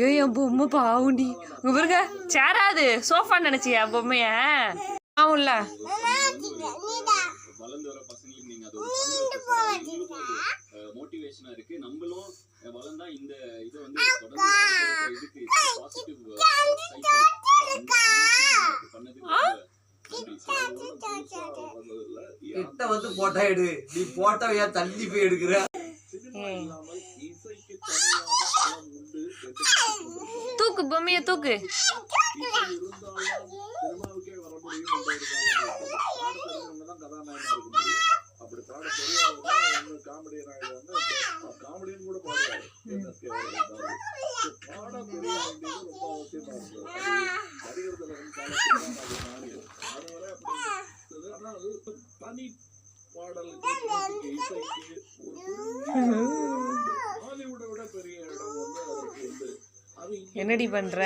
ஏய் என் பொம்மை பாவுண்டி இங்க பாருங்க சேராது சோஃபா நினைச்சியா பொம்மைய ஆவும்ல வளர்ந்து வர பசங்களுக்கு நீங்க அது மோட்டிவேஷனா இருக்கு. நம்மளும் வளர்ந்தா இந்த இதை வந்து தொடர்ந்து இதுக்கு பாசிட்டிவ் பண்ணது கிட்ட வந்து போட்டோ எடு. நீ போட்டோ ஏன் தள்ளி போய் எடுக்கிற? தூக்கு பொம்மைய தூக்கு. தனி பாடலுக்கு இசைக்கு ஹாலிவுட்டை விட பெரிய இடம் வந்து அதற்கு உண்டு. என்னடி பண்ற?